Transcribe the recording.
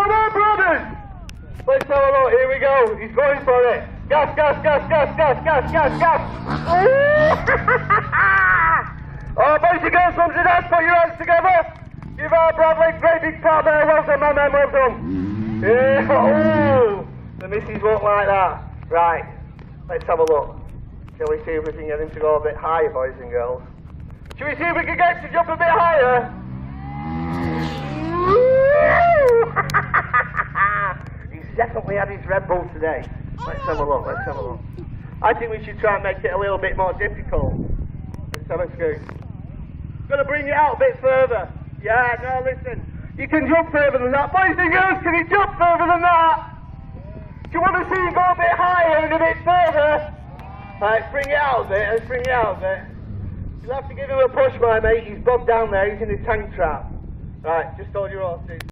Come on, brothers! Let's have a look, here we go. He's going for it. Gas, gas, gas, gas, gas, gas, gas, gas. Oh, boys and girls, mums and dads, put your hands together. Give our Bradley a great big part there. Well done, my man, well done. Yeah, oh, the missus won't like that. Right, let's have a look. Shall we see if we can get him to go a bit higher, boys and girls? Shall we see if we can get him to jump a bit higher? He's definitely had his Red Bull today. Let's have a look, let's have a look. I think we should try and make it a little bit more difficult. Let's have a scoot. Gonna bring it out a bit further. Yeah, no, listen. You can jump further than that. Boys and girls, can you jump further than that? Do you want to see him go a bit higher and a bit further? Right, let's bring it out a bit, let's bring it out a bit. You'll have to give him a push, my mate. He's bogged down there, he's in a tank trap. Right, just hold your horses.